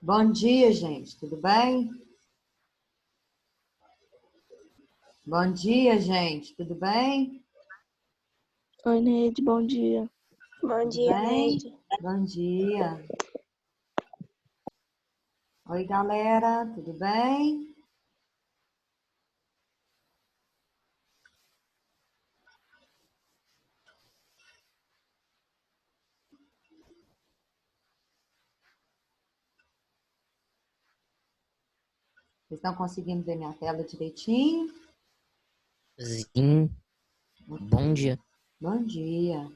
Bom dia, gente. Tudo bem? Bom dia, gente. Tudo bem? Oi, Neide, bom dia. Bom Tudo dia, bem? Neide. Bom dia. Oi, galera. Tudo bem? Vocês estão conseguindo ver minha tela direitinho? Sim, bom dia. Bom dia.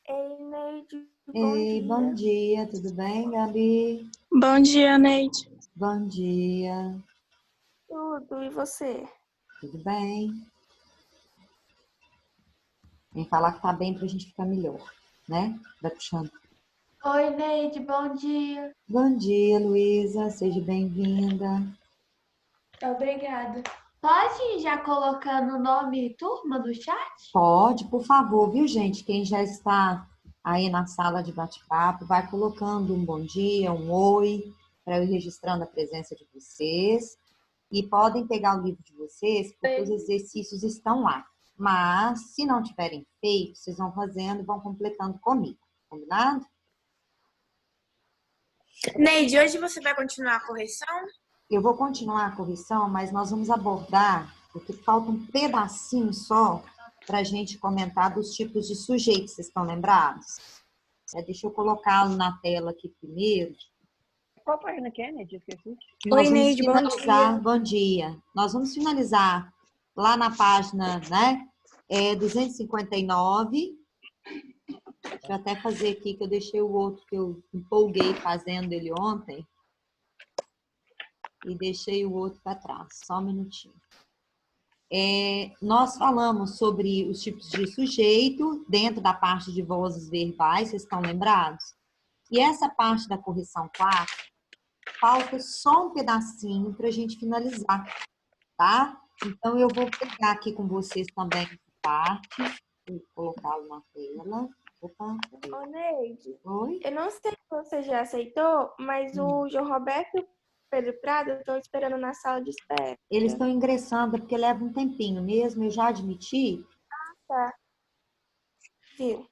Ei, Neide, Ei, bom dia. Tudo bem, Gabi? Bom dia, Neide. Bom dia. Tudo, e você? Tudo bem? Vem falar que tá bem pra gente ficar melhor, né? Vai puxando. Oi, Neide, bom dia. Bom dia, Luísa. Seja bem-vinda. Obrigada. Pode ir já colocando o nome e turma no chat? Pode, por favor, viu, gente? Quem já está aí na sala de bate-papo, vai colocando um bom dia, um oi, para eu ir registrando a presença de vocês. E podem pegar o livro de vocês, porque os exercícios estão lá. Mas, se não tiverem feito, vocês vão fazendo e vão completando comigo. Combinado? Neide, hoje você vai continuar a correção? Eu vou continuar a correção, mas nós vamos abordar, porque falta um pedacinho só para a gente comentar dos tipos de sujeitos, vocês estão lembrados? Deixa eu colocá-lo na tela aqui primeiro. Qual página que é, Neide? Esqueci. Nós Oi, vamos Neide, bom finalizar, dia. bom dia. Nós vamos finalizar lá na página, né, 259. Deixa eu até fazer aqui, que eu deixei o outro que eu empolguei fazendo ele ontem. E deixei o outro para trás, só um minutinho. Nós falamos sobre os tipos de sujeito dentro da parte de vozes verbais, vocês estão lembrados? E essa parte da correção 4, falta só um pedacinho para a gente finalizar, tá? Então, eu vou pegar aqui com vocês também essa parte, vou colocá-lo na tela. Opa, Ô, Neide, oi? eu não sei se você já aceitou, mas o João Roberto e o Pedro Prado estão esperando na sala de espera. Eles estão ingressando, porque leva um tempinho mesmo, eu já admiti. Tá. Viu?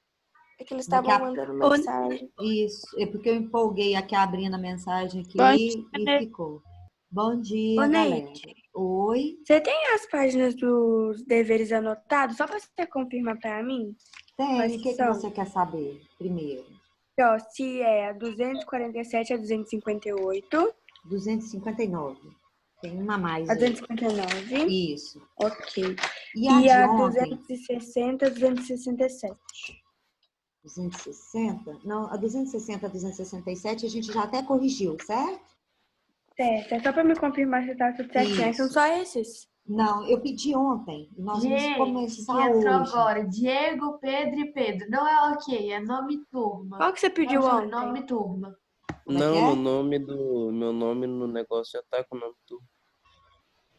É que eles Daqui estavam a- mandando mensagem. Isso, é porque eu empolguei aqui abrindo a mensagem aqui Bom e ficou. Bom dia, Ô, galera. Neide, Oi? você tem as páginas dos deveres anotados? Só para você confirmar para mim? Tem, Quais o que são? você quer saber primeiro? Ó, se é a 247 a 258. 259. Tem uma a mais A aí. 259. Isso. Ok. E a E de a ontem? 260 a 267. 260? Não, a 260 a 267 a gente já até corrigiu, certo? Certo, é só para me confirmar se tá tudo certinho. Isso. São só esses? Não, eu pedi ontem. Nós vamos Gente, começar que entrou hoje. agora. Diego, Pedro e Pedro. Não é ok, é nome turma. Qual que você pediu Não, ontem? nome turma. Como é que Não, é? no nome do meu nome no negócio já tá com o nome do.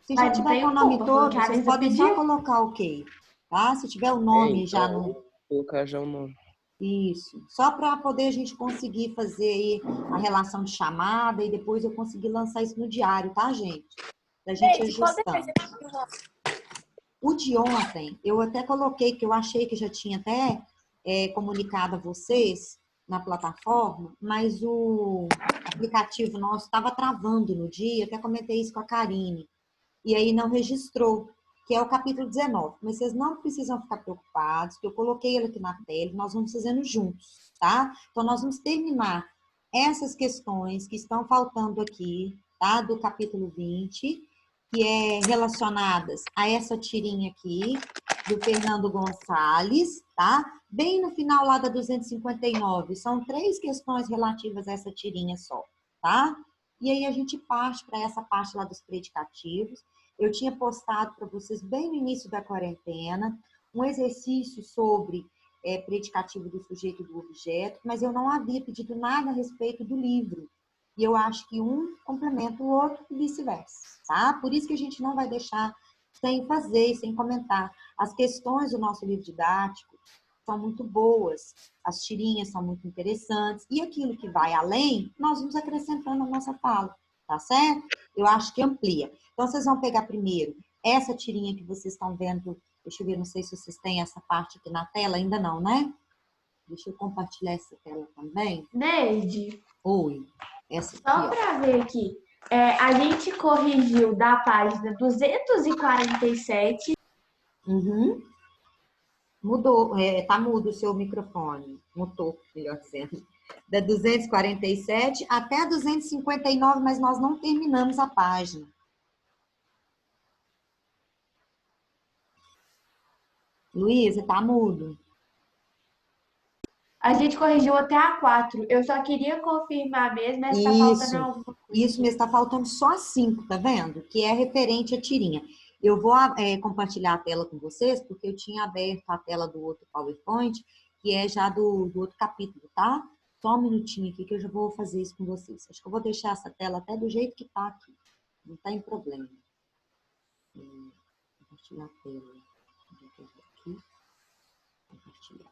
Se já Mas tiver tem com o o nome culpa, foi o todo, que a vocês Lisa podem só pediu? colocar ok, tá? Se tiver o nome já Então, no... eu vou colocar já o nome. Isso. Só para poder a gente conseguir fazer aí a relação de chamada e depois eu conseguir lançar isso no diário, tá, gente? Da gente Neide, qual dever ajustando. você pediu ontem? O de ontem, eu até coloquei, que eu achei que já tinha até comunicado a vocês na plataforma, mas o aplicativo nosso estava travando no dia, até comentei isso com a Karine, e aí não registrou, que é o capítulo 19. Mas vocês não precisam ficar preocupados, que eu coloquei ele aqui na tela, nós vamos fazendo juntos, tá? Então, nós vamos terminar essas questões que estão faltando aqui, tá? Do capítulo 20, que é relacionadas a essa tirinha aqui, do Fernando Gonçalves, tá? Bem no final lá da 259, são 3 questões relativas a essa tirinha só, tá? E aí a gente parte para essa parte lá dos predicativos. Eu tinha postado para vocês bem no início da quarentena um exercício sobre predicativo do sujeito e do objeto, mas eu não havia pedido nada a respeito do livro. E eu acho que um complementa o outro e vice-versa, tá? Por isso que a gente não vai deixar sem fazer, sem comentar. As questões do nosso livro didático, são muito boas, as tirinhas são muito interessantes, e aquilo que vai além, nós vamos acrescentando na nossa fala, tá certo? Eu acho que amplia. Então, vocês vão pegar primeiro essa tirinha que vocês estão vendo, deixa eu ver, não sei se vocês têm essa parte aqui na tela, ainda não, né? Deixa eu compartilhar essa tela também. Neide, Oi, essa só aqui, ó. para ver aqui, a gente corrigiu da página 247. Uhum. Mudou, tá mudo o seu microfone. Mutou, melhor dizendo. Da 247 até a 259, mas nós não terminamos a página. Luísa, tá mudo. A gente corrigiu até a 4. Eu só queria confirmar mesmo, mas tá faltando alguma coisa. Isso mesmo, está faltando só a 5, tá vendo? Que é referente à tirinha. Eu vou compartilhar a tela com vocês, porque eu tinha aberto a tela do outro PowerPoint, que é já do outro capítulo, tá? Só um minutinho aqui que eu já vou fazer isso com vocês. Acho que eu vou deixar essa tela até do jeito que tá aqui. Não tem problema. Compartilhar a tela. Aqui. Compartilhar.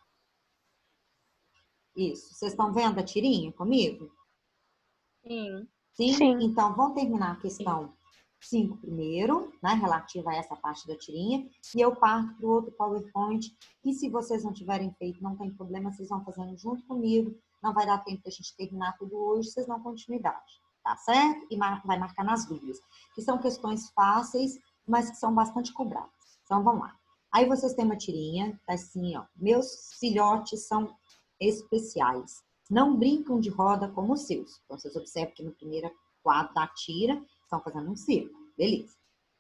Isso. Vocês estão vendo a tirinha comigo? Sim. Sim? Sim. Então, vamos terminar a questão 5 primeiro, né, relativa a essa parte da tirinha, e eu parto para o outro PowerPoint, e se vocês não tiverem feito, não tem problema, vocês vão fazendo junto comigo, não vai dar tempo da gente terminar tudo hoje, vocês dão continuidade, tá certo? E vai marcar nas dúvidas, que são questões fáceis, mas que são bastante cobradas. Então, vamos lá. Aí vocês têm uma tirinha, tá assim, ó, meus filhotes são especiais. Não brincam de roda como os seus. Então, vocês observam que no primeiro quadro da tira, estão fazendo um círculo. Beleza.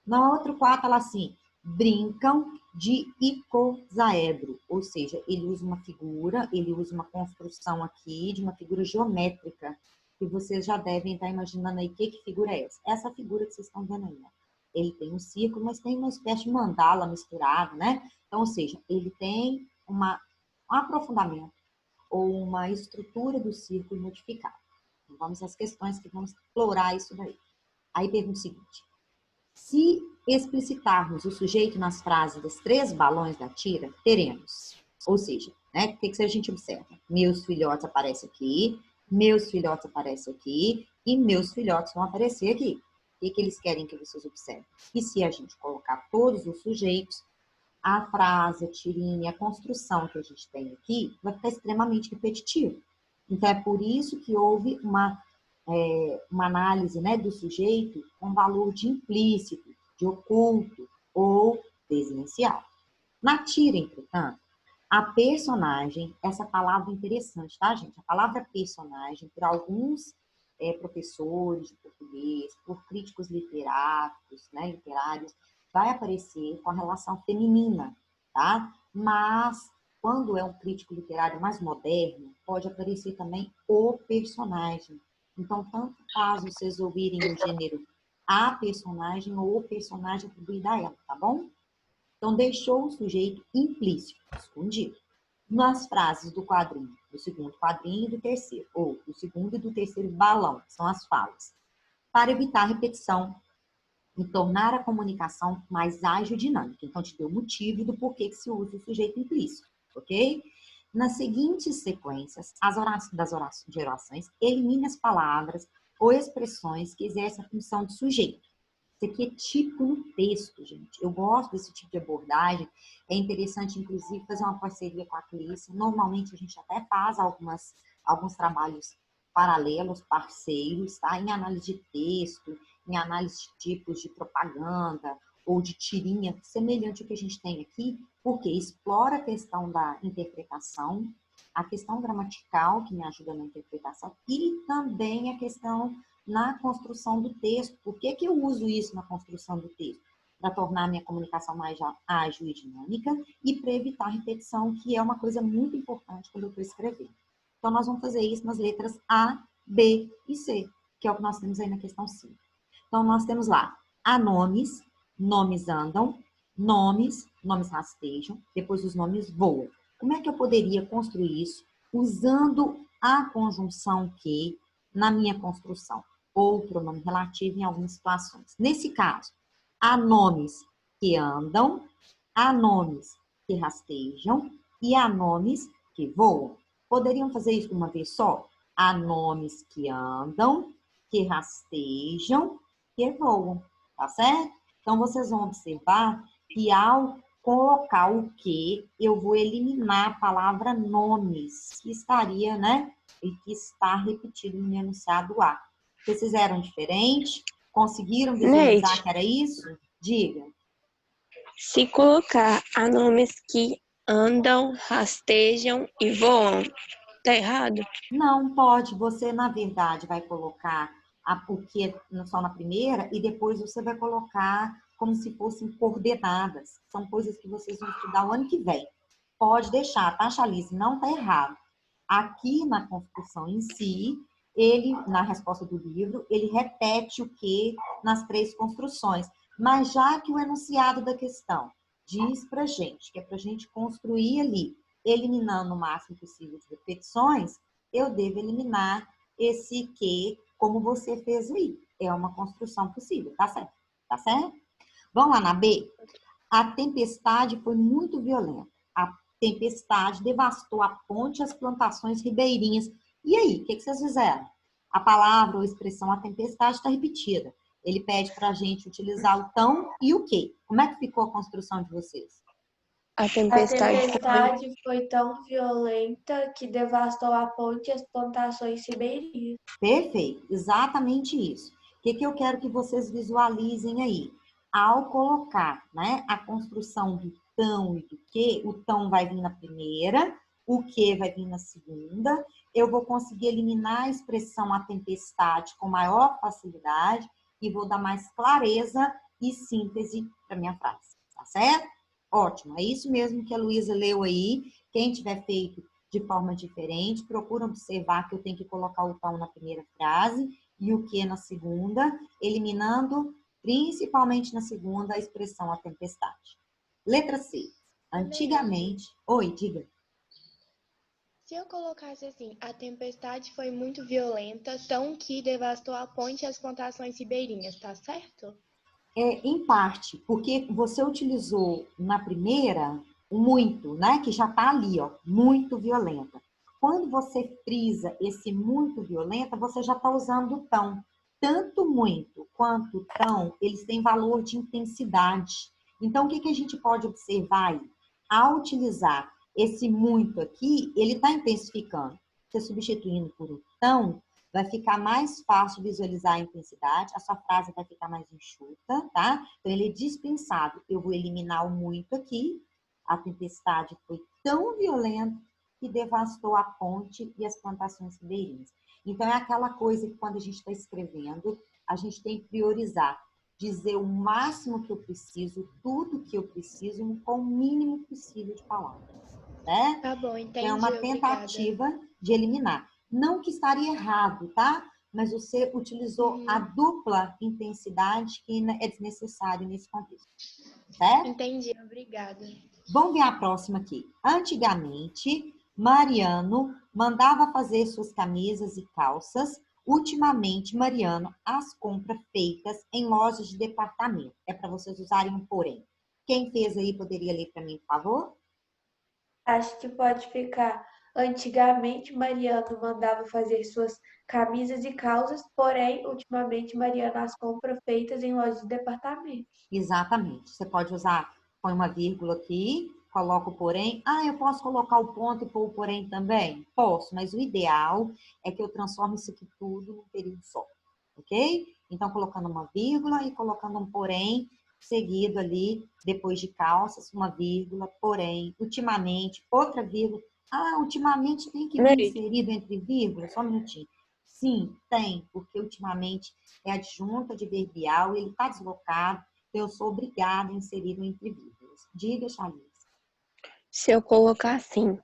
No outro quadro, ela assim, brincam de icosaedro. Ou seja, ele usa uma figura, ele usa uma construção aqui de uma figura geométrica. Que vocês já devem estar imaginando aí que figura é essa. Essa figura que vocês estão vendo aí, ó. Ele tem um círculo, mas tem uma espécie de mandala misturado, né? Então, ou seja, ele tem um aprofundamento ou uma estrutura do círculo modificada. Então, vamos às questões que vamos explorar isso daí. Aí pergunta o seguinte, se explicitarmos o sujeito nas frases dos 3 balões da tira, teremos, ou seja, né, o que a gente observa? Meus filhotes aparecem aqui, meus filhotes aparecem aqui e meus filhotes vão aparecer aqui. O que eles querem que vocês observem? E se a gente colocar todos os sujeitos, a frase, a tirinha, a construção que a gente tem aqui vai ficar extremamente repetitivo. Então, é por isso que houve uma análise, né, do sujeito com valor de implícito, de oculto ou desinencial. Na tira, entretanto, a personagem, essa palavra é interessante, tá, gente? A palavra personagem, por alguns professores de português, por críticos literários, né, vai aparecer com a relação feminina, tá? Mas, quando é um crítico literário mais moderno, pode aparecer também o personagem. Então, tanto faz vocês ouvirem o gênero a personagem ou o personagem atribuído a ela, tá bom? Então, deixou o sujeito implícito, escondido. Nas frases do quadrinho, do segundo quadrinho e do terceiro, ou do segundo e do terceiro balão, são as falas. Para evitar repetição e tornar a comunicação mais ágil e dinâmica. Então, te deu o motivo do porquê que se usa o sujeito implícito, ok? Nas seguintes sequências de orações, elimine as palavras ou expressões que exercem a função de sujeito. Isso aqui é típico no texto, gente. Eu gosto desse tipo de abordagem. É interessante, inclusive, fazer uma parceria com a Clícia. Normalmente, a gente até faz alguns trabalhos paralelos, parceiros, tá? Em análise de texto, em análise de tipos de propaganda ou de tirinha, semelhante ao que a gente tem aqui, porque explora a questão da interpretação, a questão gramatical, que me ajuda na interpretação, e também a questão na construção do texto. Por que eu uso isso na construção do texto? Para tornar a minha comunicação mais ágil e dinâmica e para evitar repetição, que é uma coisa muito importante quando eu estou escrevendo. Então, nós vamos fazer isso nas letras A, B e C, que é o que nós temos aí na questão 5. Então, nós temos lá a nomes, nomes andam, nomes rastejam, depois os nomes voam. Como é que eu poderia construir isso usando a conjunção que na minha construção? Ou pronome relativo em algumas situações. Nesse caso, há nomes que andam, há nomes que rastejam e há nomes que voam. Poderiam fazer isso de uma vez só? Há nomes que andam, que rastejam, que voam, tá certo? Então, vocês vão observar que ao colocar o que, eu vou eliminar a palavra nomes, que estaria, né? E que está repetido no enunciado A. Vocês fizeram diferente? Conseguiram visualizar Neide, que era isso? Diga. se colocar há nomes que andam, rastejam e voam, tá errado? Não pode. Você, na verdade, vai colocar o que só na primeira e depois você vai colocar como se fossem coordenadas. São coisas que vocês vão estudar o ano que vem. Pode deixar, tá, Chalice? Não tá errado. Aqui na construção em si, ele, na resposta do livro, ele repete o que nas 3 construções. Mas já que o enunciado da questão diz pra gente, que é pra gente construir ali, eliminando o máximo possível de repetições, eu devo eliminar esse que, como você fez aí. É uma construção possível, tá certo? Tá certo? Vamos lá na B? A tempestade foi muito violenta. A tempestade devastou a ponte e as plantações ribeirinhas. E aí, o que vocês fizeram? A palavra ou expressão a tempestade está repetida. Ele pede para a gente utilizar o tão e o que. Como é que ficou a construção de vocês? A A tempestade tempestade foi tão violenta que devastou a ponte e as plantações ribeirinhas. Perfeito, exatamente isso. O que eu quero que vocês visualizem aí? Ao colocar, né, a construção do tão e do que, o tão vai vir na primeira, o que vai vir na segunda, eu vou conseguir eliminar a expressão a tempestade com maior facilidade e vou dar mais clareza e síntese para minha frase, tá certo? Ótimo, é isso mesmo que a Luísa leu aí. Quem tiver feito de forma diferente, procura observar que eu tenho que colocar o tão na primeira frase e o que na segunda, eliminando principalmente na segunda a expressão a tempestade. Letra C. Antigamente... Oi, diga. Se eu colocasse assim, a tempestade foi muito violenta, tão que devastou a ponte e as plantações ribeirinhas, tá certo? Em parte, porque você utilizou na primeira o muito, né? Que já está ali, ó, muito violenta. Quando você frisa esse muito violenta, você já está usando o tão. Tanto muito quanto tão, eles têm valor de intensidade. Então, o que a gente pode observar aí? Ao utilizar esse muito aqui, ele está intensificando. Você substituindo por o tão, vai ficar mais fácil visualizar a intensidade, a sua frase vai ficar mais enxuta, tá? Então, ele é dispensável. Eu vou eliminar o muito aqui. A tempestade foi tão violenta que devastou a ponte e as plantações ribeirinhas. Então, é aquela coisa que quando a gente está escrevendo, a gente tem que priorizar, dizer o máximo que eu preciso, tudo que eu preciso, com o mínimo possível de palavras, né? Tá bom, entendi, É uma obrigada. tentativa de eliminar. Não que estaria errado, tá? Mas você utilizou a dupla intensidade que é desnecessário nesse contexto, certo? Entendi, obrigada. Vamos ver a próxima aqui. Antigamente, Mariano mandava fazer suas camisas e calças. Ultimamente, Mariano as compra feitas em lojas de departamento. É para vocês usarem um porém. Quem fez aí poderia ler para mim, por favor? Acho que pode ficar. Antigamente, Mariano mandava fazer suas camisas e calças, porém, ultimamente, Mariano as compra feitas em lojas de departamento. Exatamente. Você pode usar, põe uma vírgula aqui, coloca o porém. Ah, eu posso colocar o ponto e pôr o porém também? Posso, mas o ideal é que eu transforme isso aqui tudo num período só, ok? Então, colocando uma vírgula e colocando um porém seguido ali, depois de calças, uma vírgula, porém, ultimamente, outra vírgula. Ah, ultimamente tem que vir inserido entre vírgulas, só um minutinho. Sim, tem, porque ultimamente é adjunta de verbial, ele está deslocado, então eu sou obrigada a inserir entre vírgulas. Diga, Charlize. Se eu colocar assim,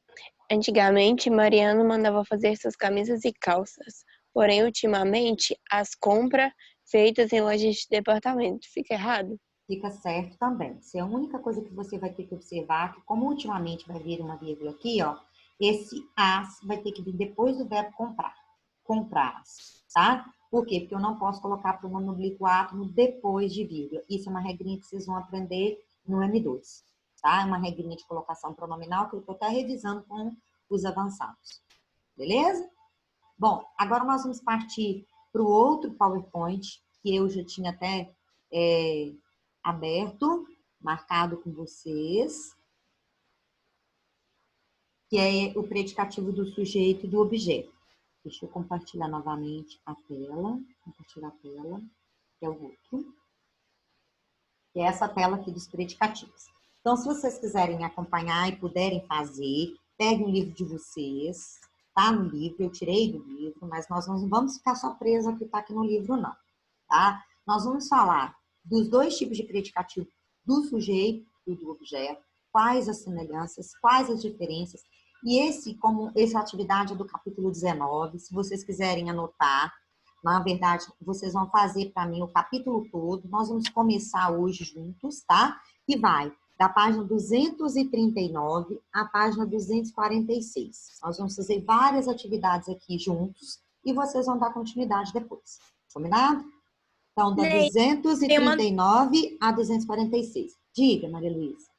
antigamente Mariano mandava fazer suas camisas e calças, porém ultimamente as compra feitas em lojas de departamento. Fica errado? Fica certo também. Isso é a única coisa que você vai ter que observar, que como ultimamente vai vir uma vírgula aqui, ó, esse as vai ter que vir depois do verbo comprar. Comprar-as, tá? Por quê? Porque eu não posso colocar pronome oblíquo átomo depois de vírgula. Isso é uma regrinha que vocês vão aprender no M2, tá? É uma regrinha de colocação pronominal que eu estou até revisando com os avançados. Beleza? Bom, agora nós vamos partir para o outro PowerPoint, que eu já tinha até aberto, marcado com vocês, que é o predicativo do sujeito e do objeto. Deixa eu compartilhar novamente a tela. Compartilhar a tela, que é o outro. Que é essa tela aqui dos predicativos. Então, se vocês quiserem acompanhar e puderem fazer, peguem o livro de vocês, tá no livro, eu tirei do livro, mas nós não vamos ficar só presos ao que está aqui no livro, não, tá? Nós vamos falar dos dois tipos de predicativo, do sujeito e do objeto, quais as semelhanças, quais as diferenças, e essa atividade é do capítulo 19, se vocês quiserem anotar, na verdade, vocês vão fazer para mim o capítulo todo, nós vamos começar hoje juntos, tá? Que vai da página 239 à página 246. Nós vamos fazer várias atividades aqui juntos e vocês vão dar continuidade depois. Combinado? Então, da 239 a 246. Diga, Maria Luísa.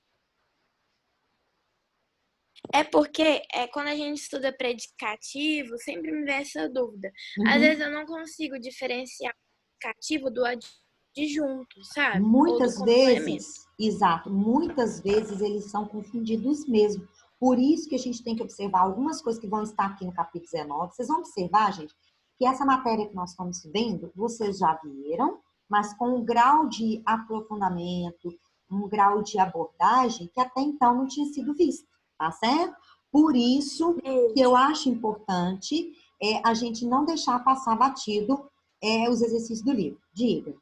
É porque quando a gente estuda predicativo, sempre me vem essa dúvida. Às vezes eu não consigo diferenciar o predicativo do adjunto, sabe? Muitas ou do complemento. vezes, exato, muitas vezes eles são confundidos mesmo. Por isso que a gente tem que observar algumas coisas que vão estar aqui no capítulo 19. Vocês vão observar, gente, que essa matéria que nós estamos vendo, vocês já viram, mas com um grau de aprofundamento, um grau de abordagem que até então não tinha sido visto, tá certo? Por isso que eu acho importante a gente não deixar passar batido os exercícios do livro. Diga.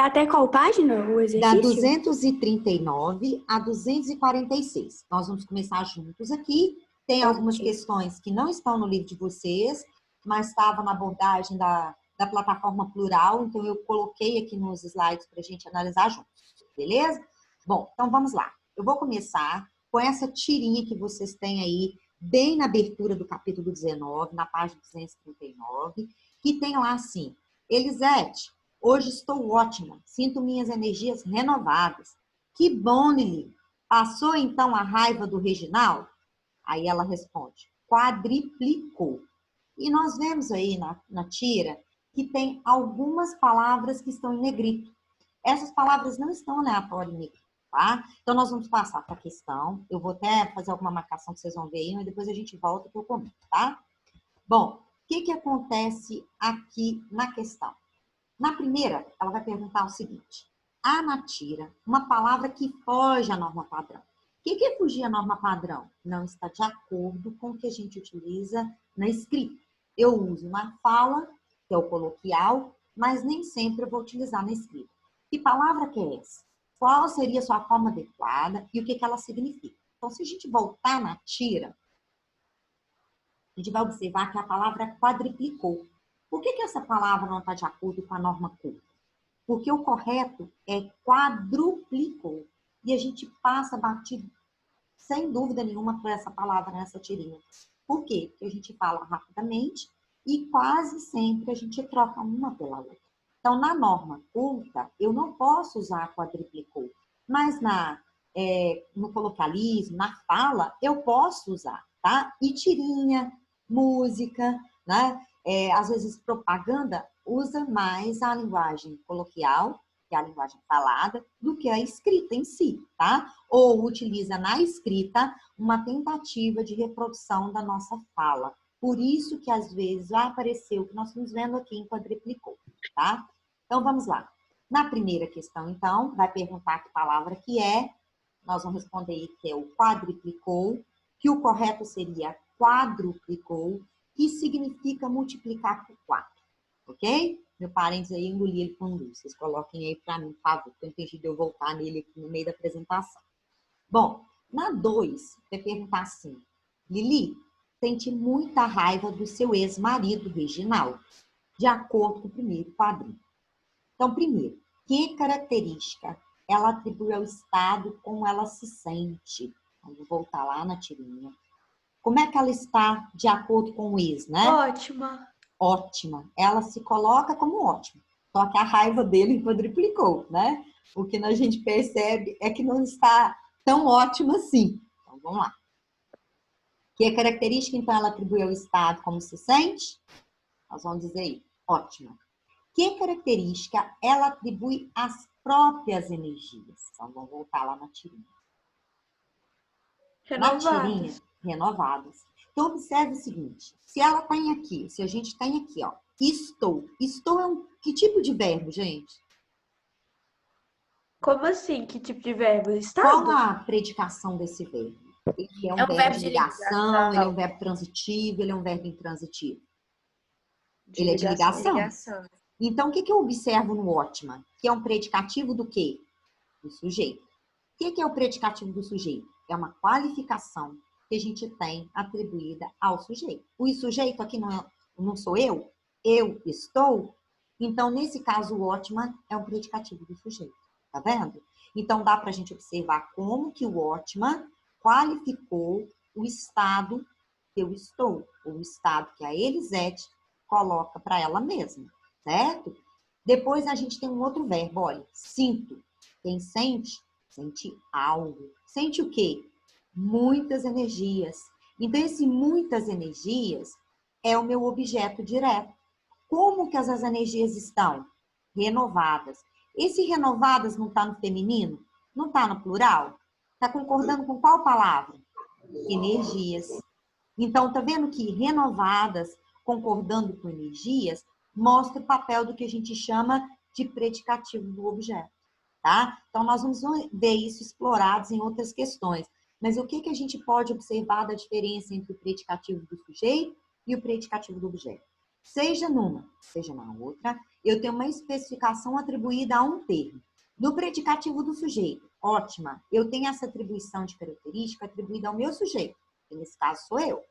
Até qual página o exercício? Da 239 a 246. Nós vamos começar juntos aqui. Tem algumas questões que não estão no livro de vocês, mas estavam na abordagem da plataforma Plural, então eu coloquei aqui nos slides para a gente analisar juntos, beleza? Bom, então vamos lá. Eu vou começar com essa tirinha que vocês têm aí, bem na abertura do capítulo 19, na página 239, que tem lá assim: Elisete, hoje estou ótima, sinto minhas energias renovadas. Que bom, Lili. Passou então a raiva do Reginaldo? Aí ela responde: quadriplicou. E nós vemos aí na tira que tem algumas palavras que estão em negrito. Essas palavras não estão aleatórias em negrito, tá? Então nós vamos passar para a questão. Eu vou até fazer alguma marcação que vocês vão ver aí, mas depois a gente volta para o comento, tá? Bom, o que acontece aqui na questão? Na primeira, ela vai perguntar o seguinte: há na tira uma palavra que foge à norma padrão. O que é fugir à norma padrão? Não está de acordo com o que a gente utiliza na escrita. Eu uso na fala, que é o coloquial, mas nem sempre eu vou utilizar na escrita. Que palavra que é essa? Qual seria a sua forma adequada e o que ela significa? Então, se a gente voltar na tira, a gente vai observar que a palavra quadriplicou. Por que essa palavra não está de acordo com a norma culta? Porque o correto é quadruplicou. E a gente passa batido, sem dúvida nenhuma, por essa palavra nessa tirinha. Por quê? Porque a gente fala rapidamente e quase sempre a gente troca uma pela outra. Então, na norma culta, eu não posso usar quadriplicou. Mas no coloquialismo, na fala, eu posso usar, tá? E tirinha, música, né? Às vezes propaganda usa mais a linguagem coloquial, que é a linguagem falada, do que a escrita em si, tá? Ou utiliza na escrita uma tentativa de reprodução da nossa fala. Por isso que às vezes vai aparecer o que nós estamos vendo aqui em quadriplicou, tá? Então vamos lá. Na primeira questão, então, vai perguntar que palavra que é. Nós vamos responder aí que é o quadriplicou, que o correto seria quadruplicou, que significa multiplicar por 4, ok? Meu parênteses aí, engoli ele com luz. Vocês coloquem aí para mim, por favor, porque eu entendi de eu voltar nele aqui no meio da apresentação. Bom, na 2, vai perguntar assim: Lili, sente muita raiva do seu ex-marido, Reginaldo, de acordo com o primeiro quadrinho. Então, primeiro, que característica ela atribui ao estado como ela se sente? Vamos voltar lá na tirinha. Como é que ela está de acordo com o ex, né? Ótima. Ótima. Ela se coloca como ótima. Só que a raiva dele quadriplicou, né? o que a gente percebe é que não está tão ótimo assim. Então, vamos lá. Que característica, então, ela atribui ao estado como se sente? Nós vamos dizer aí, ótima. Que característica ela atribui às próprias energias? Então, vamos voltar lá na tirinha. Na tirinha, renovadas. Então, observe o seguinte. Se ela tem aqui, se a gente tem aqui, ó, estou. Estou é que tipo de verbo, gente? Como assim? Que tipo de verbo? Estado? Qual a predicação desse verbo? Ele é um É um verbo de ligação, ele é um verbo transitivo, ele é um verbo intransitivo. Ele é de ligação. Então, o que eu observo no ótima? Que é um predicativo do quê? Do sujeito. O que é o predicativo do sujeito? É uma qualificação que a gente tem atribuída ao sujeito. O sujeito aqui não sou eu estou. Então, nesse caso, o ótima é um predicativo do sujeito. Tá vendo? Então, dá para a gente observar como que o ótima qualificou o estado que eu estou, o estado que a Elisete coloca para ela mesma, certo? Depois a gente tem um outro verbo, olha, sinto. Quem sente, sente algo. Sente o quê? Muitas energias. Então, esse muitas energias é o meu objeto direto. Como que essas energias estão? Renovadas. Esse renovadas não está no feminino? Não está no plural? Está concordando com qual palavra? Energias. Então, tá vendo que renovadas, concordando com energias, mostra o papel do que a gente chama de predicativo do objeto, tá? Então, nós vamos ver isso explorados em outras questões. Mas o que a gente pode observar da diferença entre o predicativo do sujeito e o predicativo do objeto? Seja numa, seja na outra, eu tenho uma especificação atribuída a um termo. No predicativo do sujeito, ótima, eu tenho essa atribuição de característica atribuída ao meu sujeito, que nesse caso sou eu.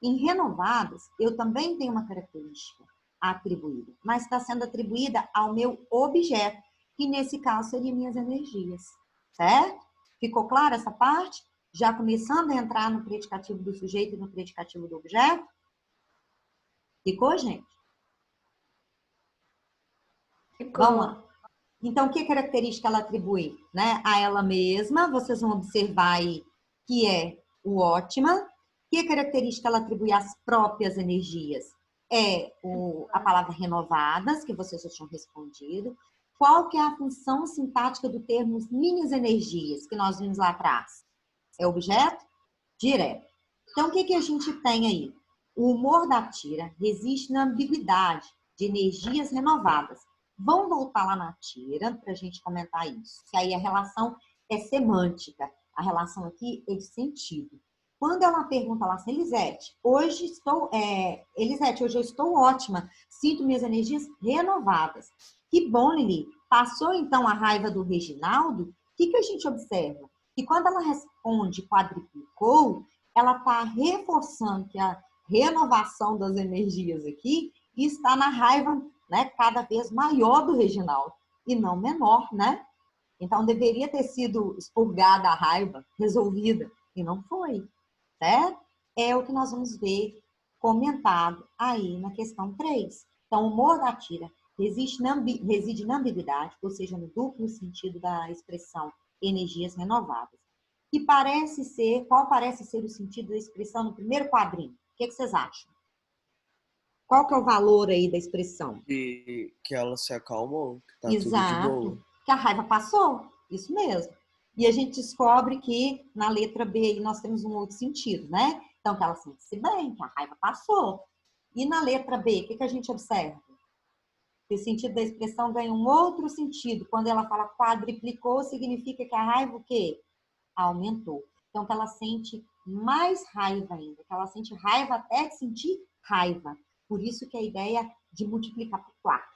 Em renovadas, eu também tenho uma característica atribuída, mas está sendo atribuída ao meu objeto, que nesse caso seriam minhas energias, certo? Ficou clara essa parte? Já começando a entrar no predicativo do sujeito e no predicativo do objeto? Ficou, gente? Ficou. Vamos lá. Então, que característica ela atribui, né, a ela mesma? Vocês vão observar aí que é o ótima. Que característica ela atribui às próprias energias? É a palavra renovadas, que vocês já tinham respondido. Qual que é a função sintática do termo minhas energias, que nós vimos lá atrás? É objeto direto. Então, o que a gente tem aí? O humor da tira resiste na ambiguidade de energias renovadas. Vamos voltar lá na tira para a gente comentar isso. Que aí a relação é semântica. A relação aqui é de sentido. Quando ela pergunta lá assim, Elisete, hoje eu estou ótima. Sinto minhas energias renovadas. Que bom, Lili. Passou então a raiva do Reginaldo? O que a gente observa? Que quando ela responde quadriplicou, ela está reforçando que a renovação das energias aqui está na raiva, né, cada vez maior do Reginaldo e não menor, né? Então deveria ter sido expurgada a raiva, resolvida, e não foi, certo? É o que nós vamos ver comentado aí na questão 3. Então, o humor da tira reside na ambiguidade, ou seja, no duplo sentido da expressão energias renovadas. Qual parece ser o sentido da expressão no primeiro quadrinho? O que vocês acham? Qual que é o valor aí da expressão? Que ela se acalmou, que tá Exato, tudo de boa. que a raiva passou, isso mesmo. E a gente descobre que na letra B aí nós temos um outro sentido, né? Então, que ela sente-se bem, que a raiva passou. E na letra B, o que a gente observa? O sentido da expressão ganha um outro sentido. Quando ela fala quadriplicou, significa que a raiva o quê? Aumentou. Então, que ela sente mais raiva ainda, que ela sente raiva até de sentir raiva. Por isso que a ideia de multiplicar por 4,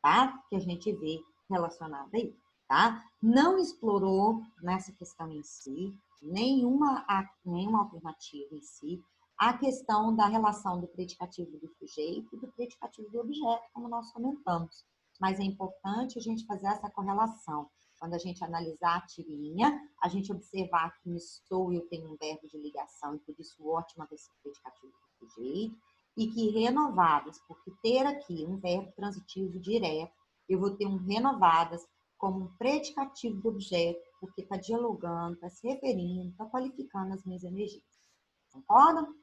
tá? Que a gente vê relacionada aí, tá? Não explorou nessa questão em si, nenhuma alternativa em si, a questão da relação do predicativo do sujeito e do predicativo do objeto, como nós comentamos. Mas é importante a gente fazer essa correlação. Quando a gente analisar a tirinha, a gente observar que estou eu tenho um verbo de ligação, e por isso o ótima vai ser predicativo do sujeito, e que renovadas, porque ter aqui um verbo transitivo direto, eu vou ter um renovadas como um predicativo do objeto, porque está dialogando, está se referindo, está qualificando as minhas energias. Concordam?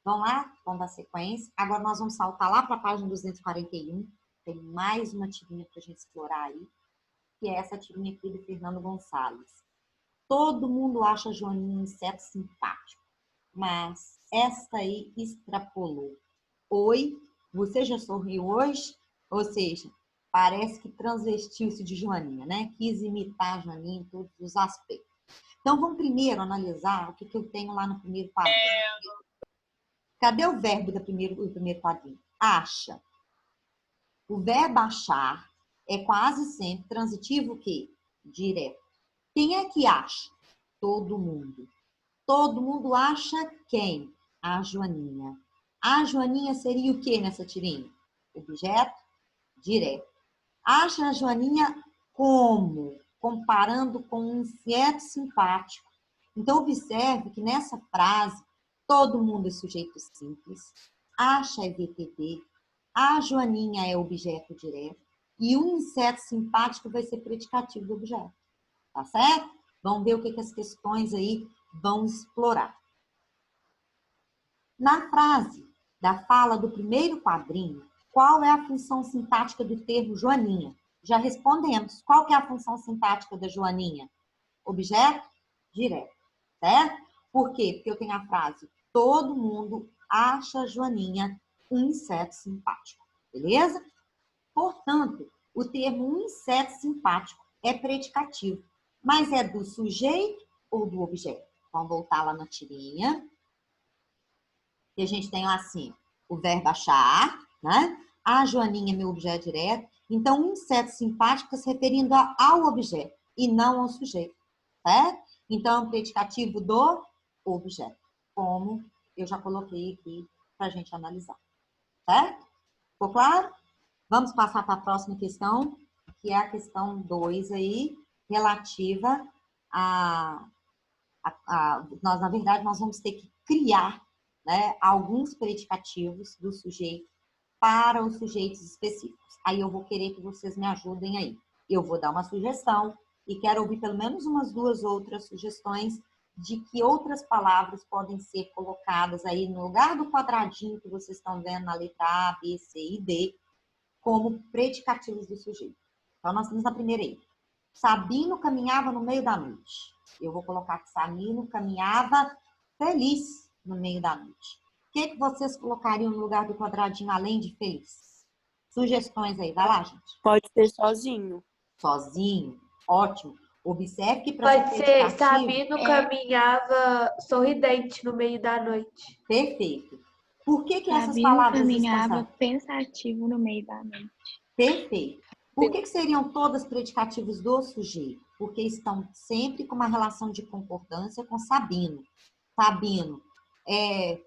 Vamos lá? Vamos dar sequência. Agora nós vamos saltar lá para a página 241. Tem mais uma tirinha para a gente explorar aí, que é essa tirinha aqui do Fernando Gonçalves. Todo mundo acha a Joaninha um inseto simpático, mas esta aí extrapolou. Oi, você já sorriu hoje? Ou seja, parece que transvestiu-se de Joaninha, né? Quis imitar a Joaninha em todos os aspectos. Então, vamos primeiro analisar o que eu tenho lá no primeiro quadrinho. Cadê o verbo do primeiro quadrinho? Acha. O verbo achar é quase sempre transitivo o quê? Direto. Quem é que acha? Todo mundo. Todo mundo acha quem? A Joaninha. A Joaninha seria o que nessa tirinha? Objeto direto. Acha a Joaninha como? Comparando com um inseto simpático. Então, observe que nessa frase, todo mundo é sujeito simples, acha é VTD, a Joaninha é objeto direto e um inseto simpático vai ser predicativo do objeto. Tá certo? Vamos ver o que as questões aí vão explorar. Na frase da fala do primeiro quadrinho, qual é a função sintática do termo Joaninha? Já respondemos. Qual que é a função sintática da Joaninha? Objeto direto, certo? Por quê? Porque eu tenho a frase, todo mundo acha a Joaninha um inseto simpático, beleza? Portanto, o termo um inseto simpático é predicativo, mas é do sujeito ou do objeto? Vamos voltar lá na tirinha. E a gente tem lá assim, o verbo achar, né? A Joaninha é meu objeto direto. Então, um inseto simpático está se referindo ao objeto e não ao sujeito, certo? Então, é um predicativo do objeto, como eu já coloquei aqui para a gente analisar, certo? Ficou claro? Vamos passar para a próxima questão, que é a questão 2 aí, relativa nós, na verdade, nós vamos ter que criar, né, alguns predicativos do sujeito para os sujeitos específicos. Aí eu vou querer que vocês me ajudem aí. Eu vou dar uma sugestão e quero ouvir pelo menos umas 2 outras sugestões de que outras palavras podem ser colocadas aí no lugar do quadradinho que vocês estão vendo na letra A, B, C e D, como predicativos do sujeito. Então, nós temos a primeira aí. Sabino caminhava no meio da noite. Eu vou colocar que Sabino caminhava feliz no meio da noite. O que vocês colocariam no lugar do quadradinho, além de feliz? Sugestões aí, vai lá, gente. Pode ser sozinho. Sozinho, ótimo. Observe que para Pode ser Sabino caminhava sorridente no meio da noite. Perfeito. Por que essas Sabino palavras caminhava estão... pensativo no meio da noite. Perfeito. Por que seriam todas predicativos do sujeito? Porque estão sempre com uma relação de concordância com Sabino. Sabino é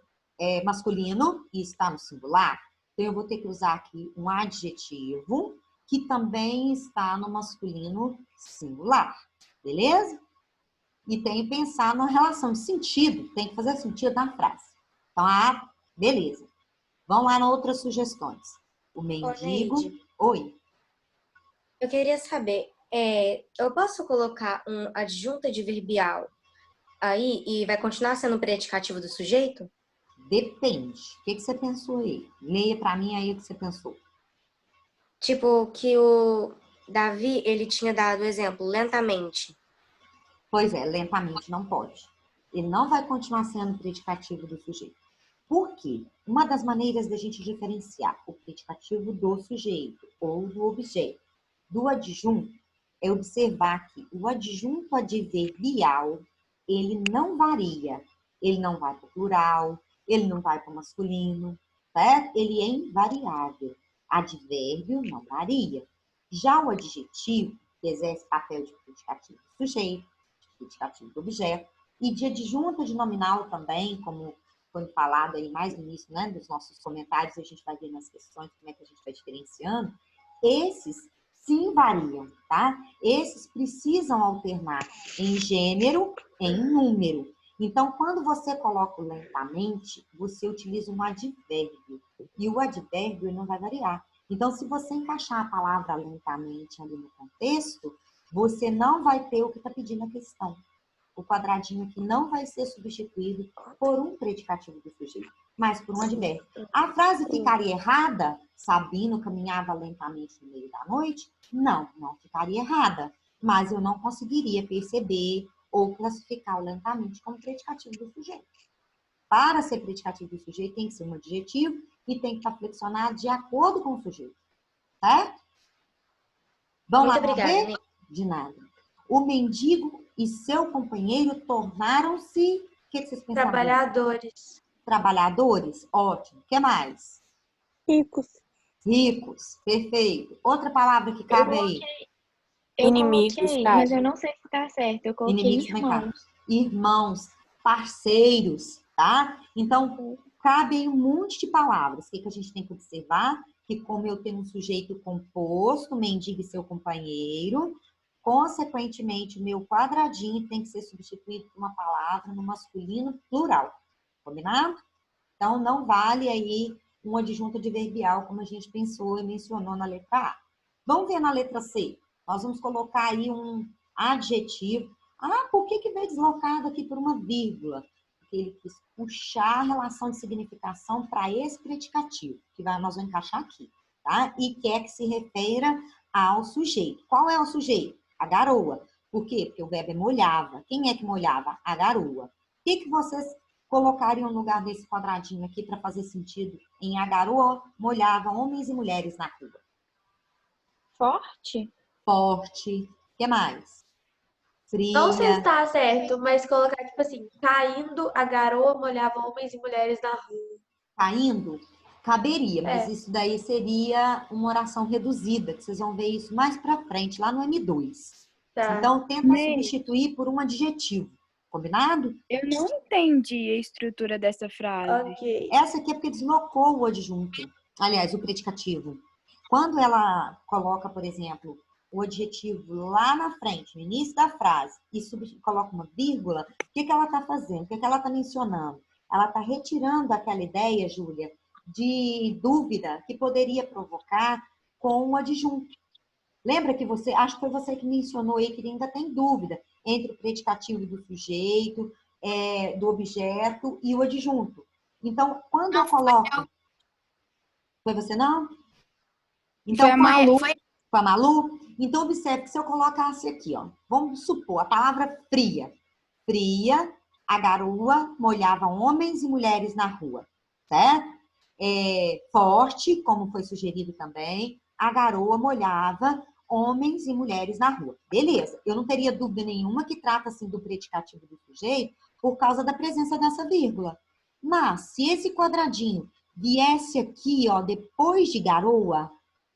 masculino e está no singular. Então, eu vou ter que usar aqui um adjetivo que também está no masculino singular. Beleza? E tem que pensar na relação de sentido. Tem que fazer sentido na frase. Então, beleza. Vamos lá nas outras sugestões. O mendigo... Oi. Eu queria saber, eu posso colocar um adjunto adverbial aí e vai continuar sendo um predicativo do sujeito? Depende. O que você pensou aí? Leia para mim aí o que você pensou. Tipo, que o Davi, ele tinha dado o exemplo, lentamente. Pois é, lentamente não pode. Ele não vai continuar sendo predicativo do sujeito. Por quê? Uma das maneiras da gente diferenciar o predicativo do sujeito ou do objeto do adjunto é observar que o adjunto adverbial, ele não varia. Ele não vai para o plural, ele não vai para o masculino, certo? Ele é invariável. Advérbio não varia. Já o adjetivo, que exerce papel de predicativo do sujeito, de predicativo do objeto, e de adjunto de nominal também, como foi falado aí mais no início, né, dos nossos comentários, a gente vai ver nas questões como é que a gente vai diferenciando, esses sim variam, tá? Esses precisam alternar em gênero, em número. Então, quando você coloca o lentamente, você utiliza um advérbio. E o advérbio não vai variar. Então, se você encaixar a palavra lentamente ali no contexto, você não vai ter o que está pedindo a questão. O quadradinho aqui não vai ser substituído por um predicativo do sujeito, mas por um advérbio. A frase ficaria errada? Sabino caminhava lentamente no meio da noite? Não, não ficaria errada. Mas eu não conseguiria perceber ou classificar o lentamente como predicativo do sujeito. Para ser predicativo do sujeito, tem que ser um adjetivo e tem que estar flexionado de acordo com o sujeito. Certo? Vamos Muito lá obrigada, ver? Ney. De nada. O mendigo e seu companheiro tornaram-se... O que vocês pensaram? Trabalhadores. Trabalhadores? Ótimo. O que mais? Ricos. Ricos. Perfeito. Outra palavra que cabe aí. Inimigos, Coloquei, cara. mas eu não sei se tá certo. Eu coloquei Inimigos também cabe. irmãos. Irmãos. Parceiros. Tá? Então, cabem um monte de palavras. O que a gente tem que observar? Que como eu tenho um sujeito composto, mendigo e seu companheiro, consequentemente, o meu quadradinho tem que ser substituído por uma palavra no masculino plural. Combinado? Então, não vale aí um adjunto adverbial, como a gente pensou e mencionou na letra A. Vamos ver na letra C. Nós vamos colocar aí um adjetivo. Ah, por que veio deslocado aqui por uma vírgula? Porque ele quis puxar a relação de significação para esse predicativo, que nós vamos encaixar aqui, tá? E quer que se refira ao sujeito. Qual é o sujeito? A garoa. Por quê? Porque o verbo é molhava. Quem é que molhava? A garoa. O que vocês colocariam no lugar desse quadradinho aqui para fazer sentido? Em a garoa molhava homens e mulheres na rua. Forte? Forte. O que mais? Fria. Não sei se tá certo, mas colocar, tipo assim, caindo, a garoa molhava homens e mulheres na rua. Caindo? Caberia, mas É. isso daí seria uma oração reduzida, que vocês vão ver isso mais para frente, lá no M2. Tá. Então, tenta Ney. substituir por um adjetivo. Combinado? Eu não entendi a estrutura dessa frase. Ok. Essa aqui é porque deslocou o adjunto. Aliás, o predicativo. Quando ela coloca, por exemplo, o adjetivo lá na frente, no início da frase, e coloca uma vírgula, o que ela está fazendo? O que ela está mencionando? Ela está retirando aquela ideia, Júlia, de dúvida que poderia provocar com o adjunto. Lembra que você, acho que foi você que mencionou aí que ainda tem dúvida entre o predicativo do sujeito, do objeto e o adjunto. Então, quando eu coloco... Foi você não? Então, Foi a Malu. Foi a Malu? Então, observe que se eu colocasse aqui, ó, vamos supor, a palavra fria. Fria, a garoa molhava homens e mulheres na rua, certo? Forte, como foi sugerido também, a garoa molhava homens e mulheres na rua. Beleza, eu não teria dúvida nenhuma que trata-se do predicativo do sujeito por causa da presença dessa vírgula. Mas, se esse quadradinho viesse aqui, ó, depois de garoa,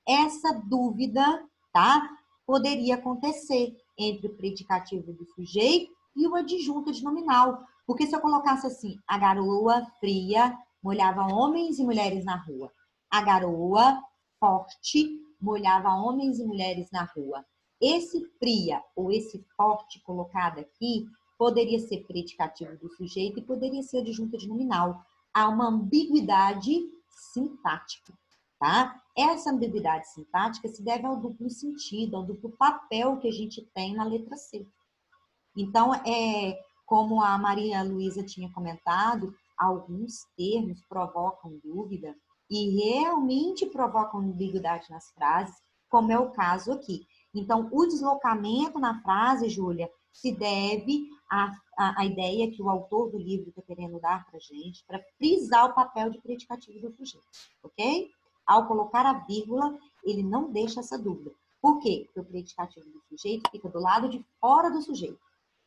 essa dúvida, tá, poderia acontecer entre o predicativo do sujeito e o adjunto de nominal. Porque se eu colocasse assim, a garoa fria molhava homens e mulheres na rua. A garoa forte molhava homens e mulheres na rua. Esse fria ou esse forte colocado aqui poderia ser predicativo do sujeito e poderia ser adjunto de nominal. Há uma ambiguidade sintática, tá? Essa ambiguidade sintática se deve ao duplo sentido, ao duplo papel que a gente tem na letra C. Então, como a Maria Luísa tinha comentado, alguns termos provocam dúvida e realmente provocam ambiguidade nas frases, como é o caso aqui. Então, o deslocamento na frase, Júlia, se deve à ideia que o autor do livro está querendo dar para a gente, para frisar o papel de predicativo do sujeito, ok? Ao colocar a vírgula, ele não deixa essa dúvida. Por quê? Porque o predicativo do sujeito fica do lado de fora do sujeito.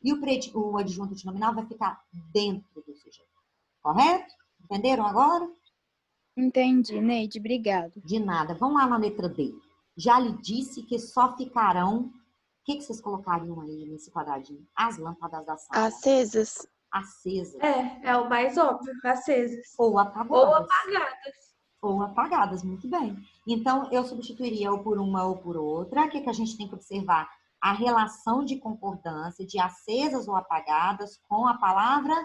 E o adjunto de nominal vai ficar dentro do sujeito. Correto? Entenderam agora? Entendi, Neide, obrigado. De nada. Vamos lá na letra D. Já lhe disse que só ficarão... O que vocês colocariam aí nesse quadradinho? As lâmpadas da sala. Acesas. Acesas. É o mais óbvio, acesas. Ou apagadas. Ou apagadas. Ou apagadas, muito bem. Então, eu substituiria ou por uma ou por outra. O que a gente tem que observar? A relação de concordância de acesas ou apagadas com a palavra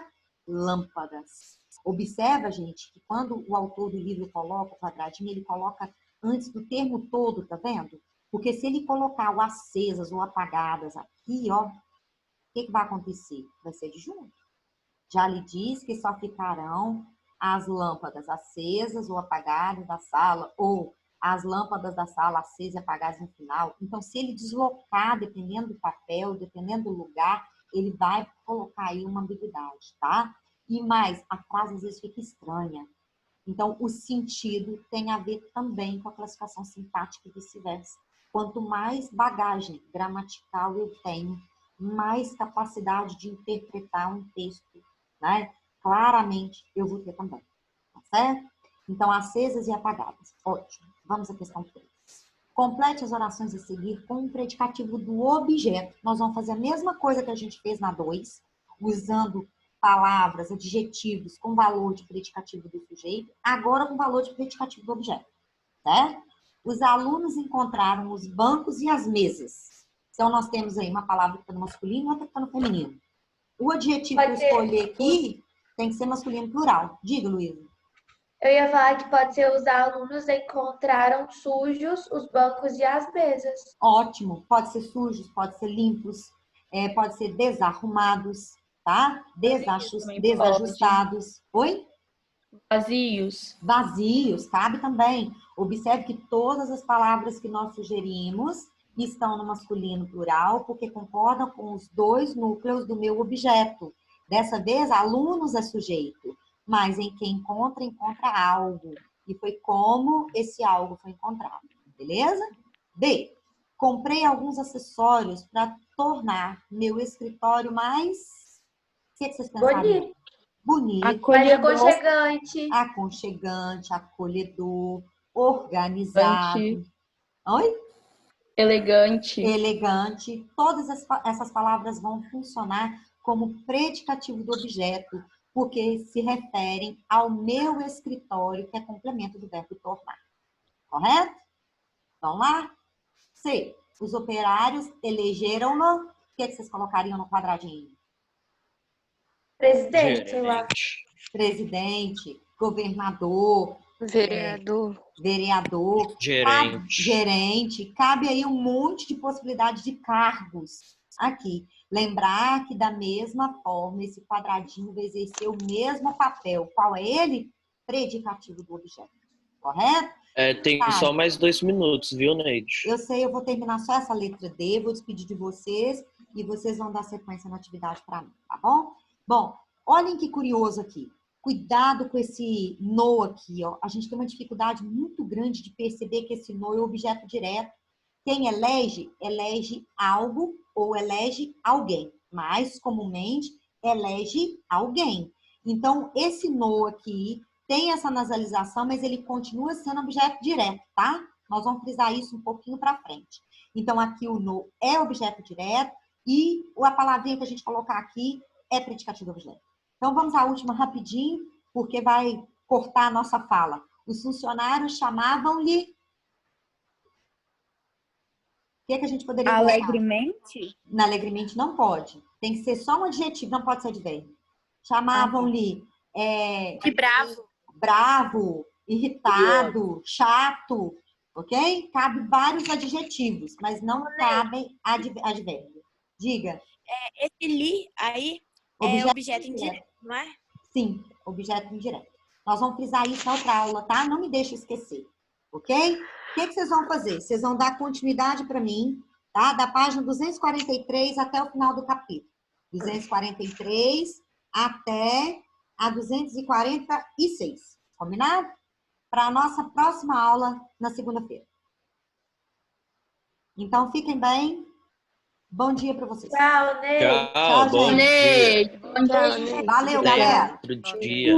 lâmpadas. Observa, gente, que quando o autor do livro coloca o quadradinho, ele coloca antes do termo todo, tá vendo? Porque se ele colocar o acesas ou apagadas aqui, ó, o que vai acontecer? Vai ser disjunto. Já lhe diz que só ficarão as lâmpadas acesas ou apagadas da sala, ou as lâmpadas da sala acesas e apagadas no final. Então, se ele deslocar, dependendo do papel, dependendo do lugar, ele vai colocar aí uma ambiguidade, tá? E mais, a frase às vezes fica estranha. Então, o sentido tem a ver também com a classificação sintática e vice-versa. Quanto mais bagagem gramatical eu tenho, mais capacidade de interpretar um texto, né? Claramente eu vou ter também, tá certo? Então, acesas e apagadas. Ótimo. Vamos à questão 3. Complete as orações a seguir com o predicativo do objeto. Nós vamos fazer a mesma coisa que a gente fez na 2, usando palavras, adjetivos com valor de predicativo do sujeito, agora com valor de predicativo do objeto, certo? Os alunos encontraram os bancos e as mesas. Então, nós temos aí uma palavra que está no masculino e outra que está no feminino. O adjetivo que eu escolher aqui tem que ser masculino plural. Diga, Luísa. Eu ia falar que pode ser os alunos encontraram sujos os bancos e as mesas. Ótimo. Pode ser sujos, pode ser limpos, pode ser desarrumados, tá? Desajustados. Oi? Vazios. Vazios, cabe também. Observe que todas as palavras que nós sugerimos estão no masculino plural, porque concordam com os dois núcleos do meu objeto. Dessa vez, alunos é sujeito, mas em quem encontra algo. E foi como esse algo foi encontrado. Beleza? B. Comprei alguns acessórios para tornar meu escritório mais... O que vocês pensaram? Bonito. Aconchegante. Aconchegante, acolhedor, organizado. Oi? Elegante. Elegante. Todas essas palavras vão funcionar como predicativo do objeto, porque se referem ao meu escritório, que é complemento do verbo tornar. Correto? Vamos lá? C. Os operários elegeram-no. O que vocês colocariam no quadradinho? Presidente, sei lá. Presidente, governador, vereador, gerente. Cabe aí um monte de possibilidade de cargos aqui. Lembrar que da mesma forma esse quadradinho vai exercer o mesmo papel. Qual é ele? Predicativo do objeto. Correto? Tem só mais 2 minutos, viu, Neide? Eu sei, eu vou terminar só essa letra D, vou despedir de vocês e vocês vão dar sequência na atividade para mim, tá bom? Bom, olhem que curioso aqui. Cuidado com esse no aqui, ó. A gente tem uma dificuldade muito grande de perceber que esse no é o objeto direto. Quem elege algo ou elege alguém. Mais comumente, elege alguém. Então, esse no aqui tem essa nasalização, mas ele continua sendo objeto direto, tá? Nós vamos frisar isso um pouquinho para frente. Então, aqui o no é objeto direto e a palavrinha que a gente colocar aqui é predicativo do objeto. Então, vamos à última rapidinho, porque vai cortar a nossa fala. Os funcionários chamavam-lhe... O que a gente poderia colocar? Alegremente? Alegremente não pode. Tem que ser só um adjetivo, não pode ser advérbio. Chamavam-lhe... De bravo. Bravo, irritado, chato, ok? Cabe vários adjetivos, mas não cabem advérbio. Diga. Esse li aí é objeto indireto, não é? Sim, objeto indireto. Nós vamos frisar isso na outra aula, tá? Não me deixe esquecer, ok? O que vocês vão fazer? Vocês vão dar continuidade para mim, tá? Da página 243 até o final do capítulo. 243 até a 246. Combinado? Para a nossa próxima aula na segunda-feira. Então, fiquem bem. Bom dia para vocês. Tchau, Ney. Tchau, bom dia. Valeu, galera. Outro dia.